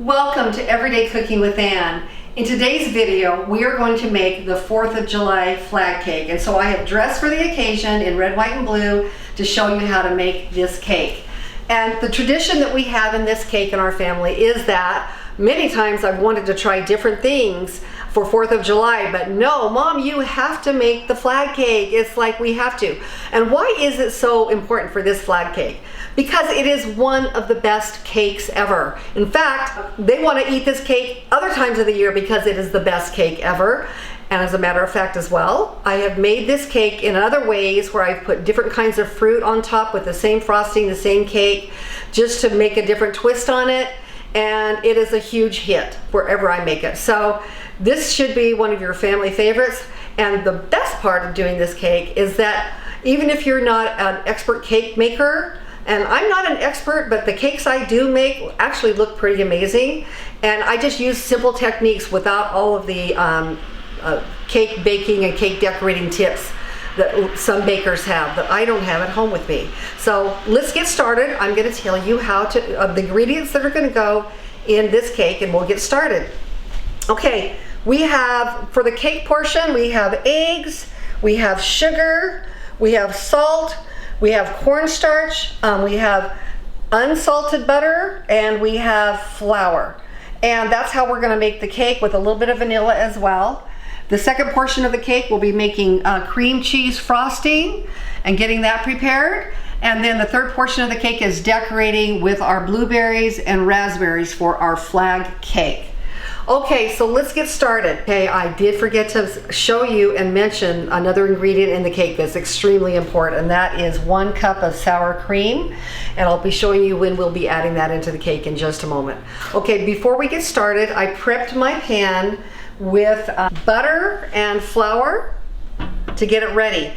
Welcome to Everyday Cooking with Ann. In today's video, we are going to make the 4th of July flag cake. And so I have dressed for the occasion in red, white, and blue to show you how to make this cake. And the tradition that we have in this cake in our family is that many times I've wanted to try different things for 4th of July, but no, Mom, you have to make the flag cake. It's like we have to. And why is it so important for this flag cake? Because it is one of the best cakes ever. In fact, they want to eat this cake other times of the year because it is the best cake ever. And as a matter of fact as well, I have made this cake in other ways where I've put different kinds of fruit on top with the same frosting, the same cake, just to make a different twist on it. And it is a huge hit wherever I make it. So this should be one of your family favorites. And the best part of doing this cake is that even if you're not an expert cake maker, and I'm not an expert, but the cakes I do make actually look pretty amazing. And I just use simple techniques without all of the cake baking and cake decorating tips that some bakers have that I don't have at home with me. So let's get started. I'm going to tell you how to the ingredients that are going to go in this cake, and we'll get started. Okay, we have, for the cake portion, we have eggs, we have sugar, we have salt, we have cornstarch, we have unsalted butter, and we have flour. And that's how we're going to make the cake, with a little bit of vanilla as well. The second portion of the cake will be making cream cheese frosting and getting that prepared. And then the third portion of the cake is decorating with our blueberries and raspberries for our flag cake. Okay, so let's get started. Okay, I did forget to show you and mention another ingredient in the cake that's extremely important, and that is 1 cup of sour cream. And I'll be showing you when we'll be adding that into the cake in just a moment. Okay, before we get started, I prepped my pan with butter and flour to get it ready.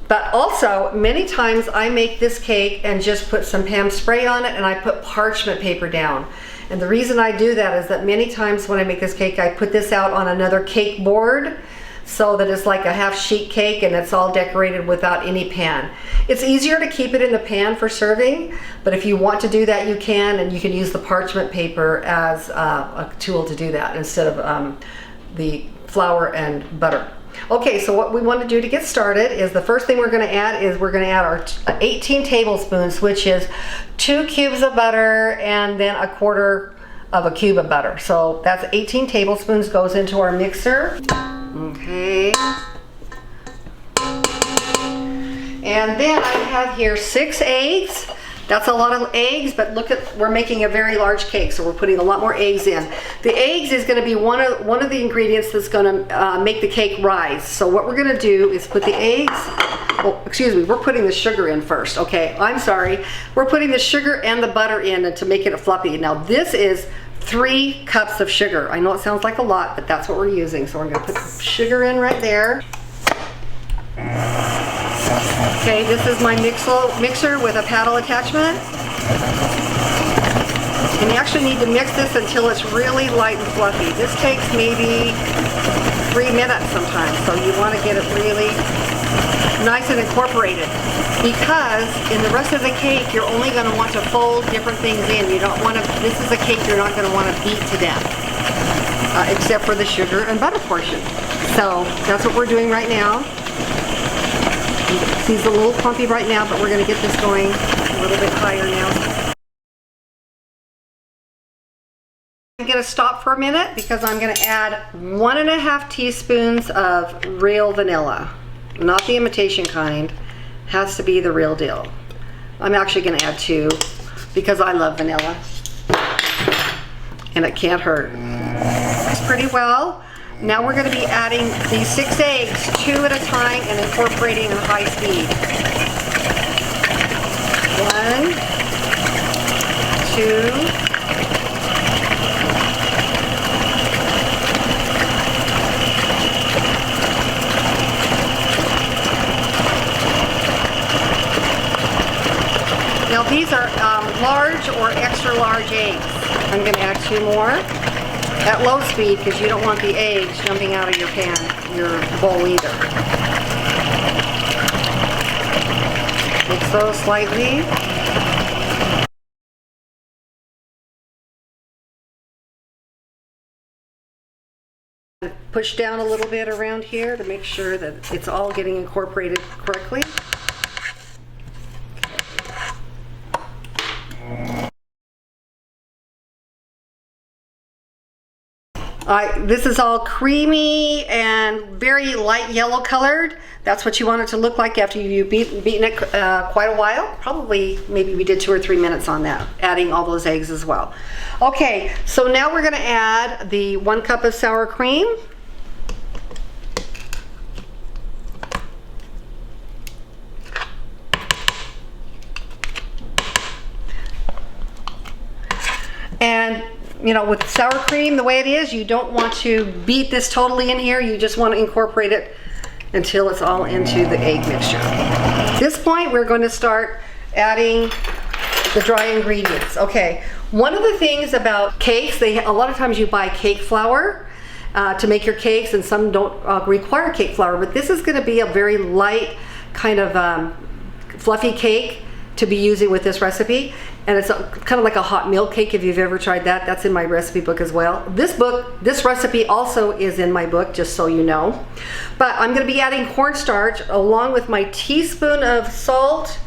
But also, many times I make this cake and just put some Pam Spray on it, and I put parchment paper down. And the reason I do that is that many times when I make this cake, I put this out on another cake board so that it's like a half sheet cake and it's all decorated without any pan. It's easier to keep it in the pan for serving, but if you want to do that, you can, and you can use the parchment paper as a tool to do that instead of the flour and butter. Okay, so what we want to do to get started is the first thing we're going to add is we're going to add our 18 tablespoons, which is 2 cubes of butter and then 1/4 of a cube of butter. So that's 18 tablespoons goes into our mixer. Okay. And then I have here 6 eggs. That's a lot of eggs, but look at, we're making a very large cake, so we're putting a lot more eggs in. The eggs is going to be one of the ingredients that's going to make the cake rise. So what we're going to do is put the eggs, oh, excuse me, we're putting the sugar in first. Okay, I'm sorry. We're putting the sugar and the butter in to make it fluffy. Now this is 3 cups of sugar. I know it sounds like a lot, but that's what we're using. So we're going to put some sugar in right there. Okay, this is my mixer with a paddle attachment. And you actually need to mix this until it's really light and fluffy. This takes maybe 3 minutes sometimes, so you want to get it really nice and incorporated. Because in the rest of the cake, you're only going to want to fold different things in. You don't want to, this is a cake you're not going to want to beat to death, except for the sugar and butter portion. So that's what we're doing right now. He's a little clumpy right now, but we're going to get this going a little bit higher now. I'm going to stop for a minute because I'm going to add 1.5 teaspoons of real vanilla. Not the imitation kind. Has to be the real deal. I'm actually going to add 2 because I love vanilla. And it can't hurt. It's pretty well. Now we're going to be adding these 6 eggs, 2 at a time, and incorporating at high speed. 1, 2, now these are large or extra large eggs. I'm going to add 2 more. At low speed, because you don't want the eggs jumping out of your pan, your bowl either. Mix those slightly. push down a little bit around here to make sure that it's all getting incorporated correctly. This is all creamy and very light yellow colored. That's what you want it to look like after you've beaten it quite a while. Probably, maybe we did 2 or 3 minutes on that, adding all those eggs as well. Okay, so now we're gonna add the 1 cup of sour cream. And you know, with sour cream the way it is, you don't want to beat this totally in here. You just want to incorporate it until it's all into the egg mixture. At this point, we're going to start adding the dry ingredients. Okay, one of the things about cakes, a lot of times you buy cake flour to make your cakes, and some don't require cake flour, but this is going to be a very light kind of fluffy cake to be using with this recipe. And it's kind of like a hot milk cake if you've ever tried that. That's in my recipe book as well. This recipe also is in my book, just so you know. But I'm going to be adding cornstarch along with my teaspoon of salt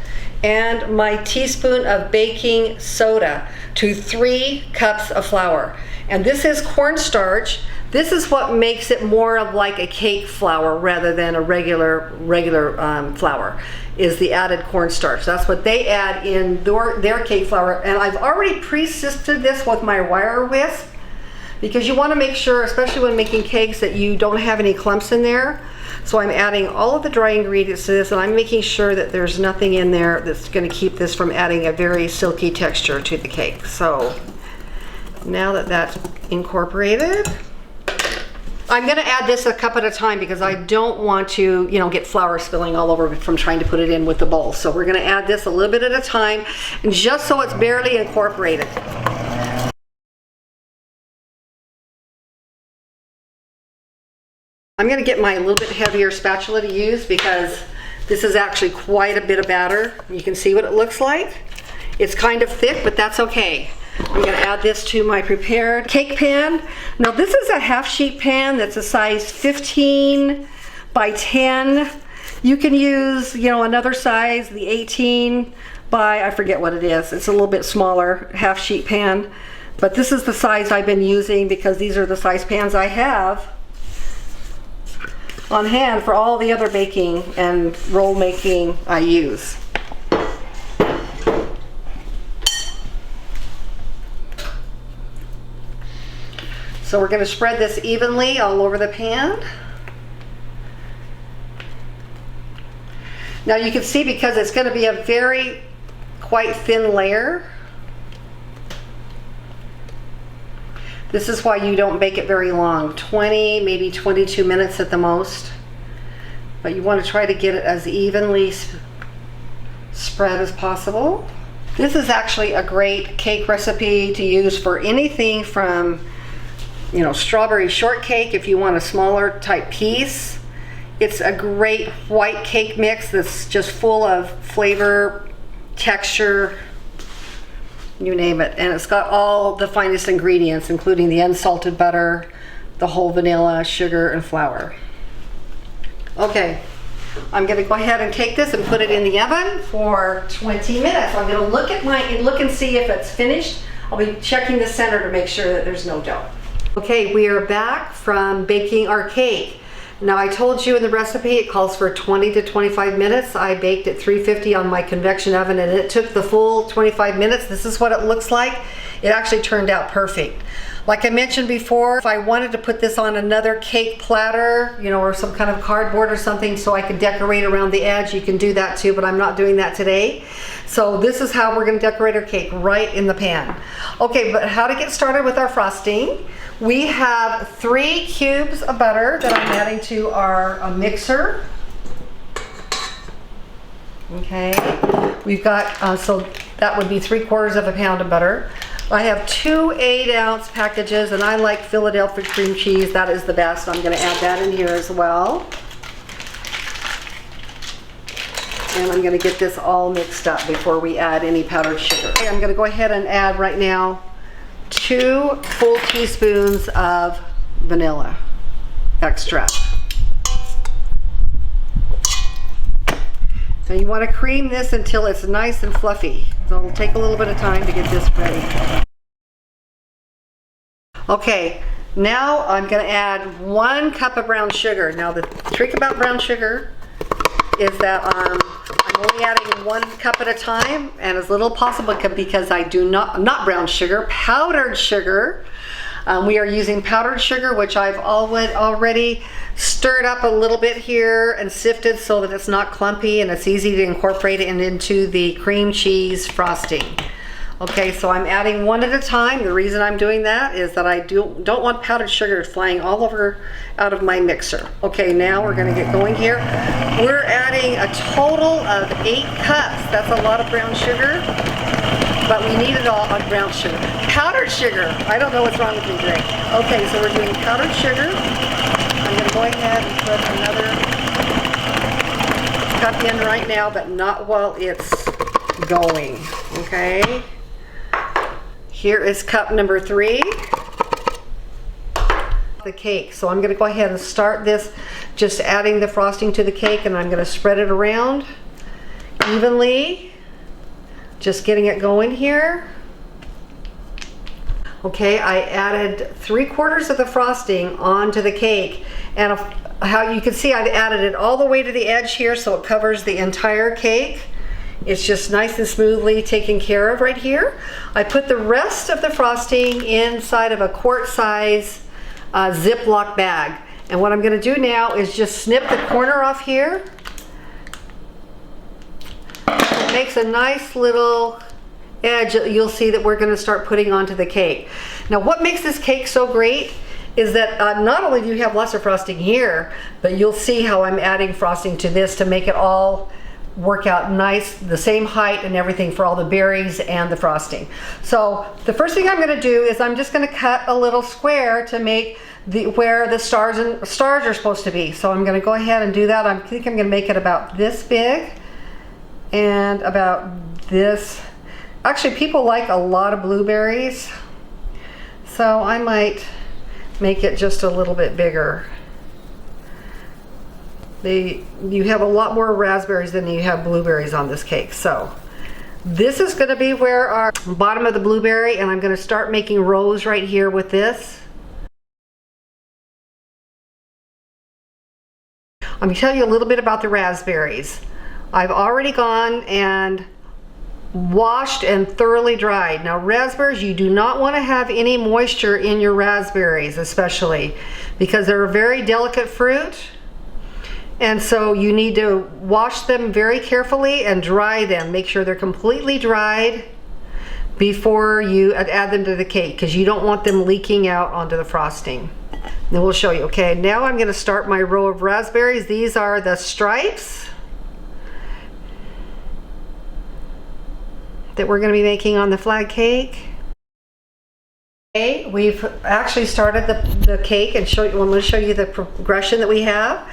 and my teaspoon of baking soda to 3 cups of flour. And this is cornstarch. This is what makes it more of like a cake flour rather than a regular flour, is the added cornstarch. That's what they add in their cake flour. And I've already pre-sifted this with my wire whisk, because you want to make sure, especially when making cakes, that you don't have any clumps in there. So I'm adding all of the dry ingredients to this, and I'm making sure that there's nothing in there that's going to keep this from adding a very silky texture to the cake. So now that that's incorporated, I'm going to add this a cup at a time because I don't want to, you know, get flour spilling all over from trying to put it in with the bowl. So we're going to add this a little bit at a time, and just so it's barely incorporated. I'm going to get my little bit heavier spatula to use because this is actually quite a bit of batter. You can see what it looks like. It's kind of thick, but that's okay. I'm going to add this to my prepared cake pan. Now this is a half sheet pan that's a size 15 by 10. You can use, you know, another size, the 18 by, I forget what it is. It's a little bit smaller, half sheet pan. But this is the size I've been using because these are the size pans I have on hand for all the other baking and roll making I use. So we're going to spread this evenly all over the pan. Now you can see, because it's going to be a very quite thin layer, this is why you don't bake it very long, 20, maybe 22 minutes at the most. But you want to try to get it as evenly spread as possible. This is actually a great cake recipe to use for anything from, you know, strawberry shortcake if you want a smaller type piece. It's a great white cake mix that's just full of flavor, texture, you name it. And it's got all the finest ingredients, including the unsalted butter, the whole vanilla, sugar, and flour. Okay, I'm going to go ahead and take this and put it in the oven for 20 minutes. I'm going to look and see if it's finished. I'll be checking the center to make sure that there's no dough. Okay, we are back from baking our cake. Now I told you in the recipe it calls for 20 to 25 minutes. I baked at 350 on my convection oven, and it took the full 25 minutes. This is what it looks like. It actually turned out perfect. Like I mentioned before, if I wanted to put this on another cake platter, you know, or some kind of cardboard or something so I could decorate around the edge, you can do that too, but I'm not doing that today. So this is how we're going to decorate our cake, right in the pan. Okay, but how to get started with our frosting. We have 3 cubes of butter that I'm adding to our mixer. Okay, we've got, so that would be 3/4 pound of butter. I have 2 8-ounce packages, and I like Philadelphia cream cheese. That is the best. I'm going to add that in here as well. And I'm going to get this all mixed up before we add any powdered sugar. Okay, I'm going to go ahead and add right now 2 full teaspoons of vanilla. extra. So you want to cream this until it's nice and fluffy. So it'll take a little bit of time to get this ready. Okay, now I'm going to add 1 cup of brown sugar. Now the trick about brown sugar is that I'm only adding 1 cup at a time and as little possible because I do not brown sugar, powdered sugar. We are using powdered sugar, which I've already stirred up a little bit here and sifted so that it's not clumpy and it's easy to incorporate it into the cream cheese frosting. Okay, so I'm adding 1 at a time. The reason I'm doing that is that I don't want powdered sugar flying all over out of my mixer. Okay, now we're gonna get going here. We're adding a total of 8 cups. That's a lot of brown sugar, but we need it all on brown sugar. Powdered sugar, I don't know what's wrong with me today. Okay, so we're doing powdered sugar. I'm gonna go ahead and put another cup in right now, but not while it's going, okay? Here is cup number 3. The cake. So I'm going to go ahead and start this just adding the frosting to the cake, and I'm going to spread it around evenly. Just getting it going here. Okay, I added 3/4 of the frosting onto the cake, and how you can see I've added it all the way to the edge here so it covers the entire cake. It's just nice and smoothly taken care of right here. I put the rest of the frosting inside of a quart size Ziploc bag. And what I'm going to do now is just snip the corner off here. It makes a nice little edge that you'll see that we're going to start putting onto the cake. Now what makes this cake so great is that not only do you have lots of frosting here, but you'll see how I'm adding frosting to this to make it all work out nice, the same height and everything for all the berries and the frosting. So the first thing I'm going to do is I'm just going to cut a little square to make where the stars are supposed to be. So I'm going to go ahead and do that. I think I'm going to make it about this big and about this. Actually, people like a lot of blueberries, so I might make it just a little bit bigger. You have a lot more raspberries than you have blueberries on this cake. So this is going to be where our bottom of the blueberry, and I'm going to start making rows right here with this. I'm going to tell you a little bit about the raspberries. I've already gone and washed and thoroughly dried. Now raspberries, you do not want to have any moisture in your raspberries, especially because they're a very delicate fruit. And so you need to wash them very carefully and dry them. Make sure they're completely dried before you add them to the cake, because you don't want them leaking out onto the frosting. Then we'll show you. Okay, now I'm going to start my row of raspberries. These are the stripes that we're going to be making on the flag cake. Okay, we've actually started the cake, and I'm going to show you the progression that we have.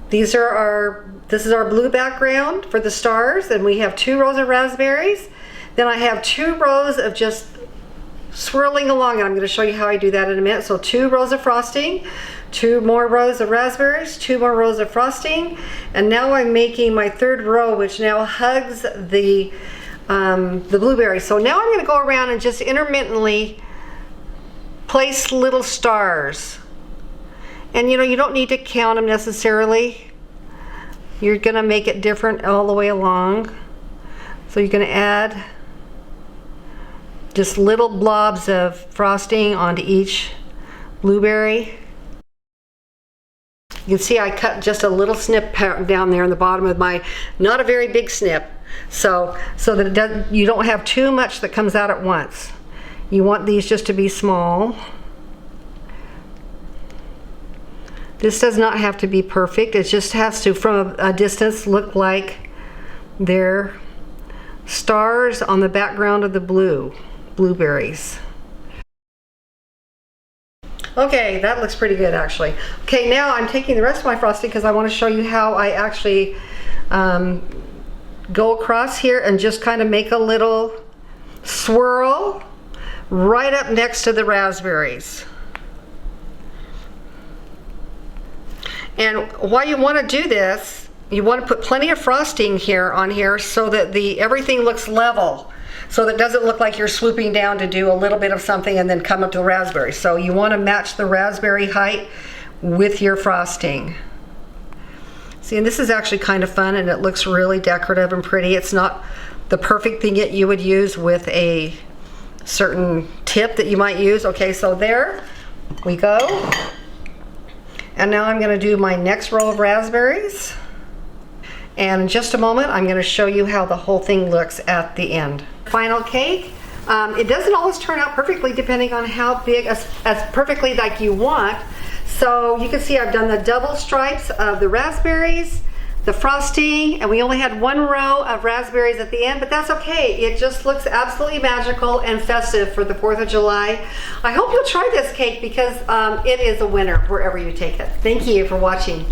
This is our blue background for the stars, and we have 2 rows of raspberries. Then I have 2 rows of just swirling along, and I'm going to show you how I do that in a minute. So 2 rows of frosting, 2 more rows of raspberries, 2 more rows of frosting, and now I'm making my 3rd row, which now hugs the blueberries. So now I'm going to go around and just intermittently place little stars. And you know, you don't need to count them necessarily. You're going to make it different all the way along. So you're going to add just little blobs of frosting onto each blueberry. You can see I cut just a little snip down there in the bottom of my, not a very big snip, so that you don't have too much that comes out at once. You want these just to be small. This does not have to be perfect. It just has to, from a distance, look like they're stars on the background of the blueberries. Okay, that looks pretty good actually. Okay, now I'm taking the rest of my frosting because I want to show you how I actually go across here and just kind of make a little swirl right up next to the raspberries. And why you want to do this, you want to put plenty of frosting here on here so that everything looks level. So that it doesn't look like you're swooping down to do a little bit of something and then come up to the raspberry. So you want to match the raspberry height with your frosting. See, and this is actually kind of fun, and it looks really decorative and pretty. It's not the perfect thing that you would use with a certain tip that you might use. Okay, so there we go. And now I'm going to do my next row of raspberries. And in just a moment, I'm going to show you how the whole thing looks at the end. Final cake. It doesn't always turn out perfectly depending on how big, as perfectly like you want. So you can see I've done the double stripes of the raspberries, the frosting, and we only had one row of raspberries at the end, but that's okay. It just looks absolutely magical and festive for the 4th of July. I hope you'll try this cake because it is a winner wherever you take it. Thank you for watching.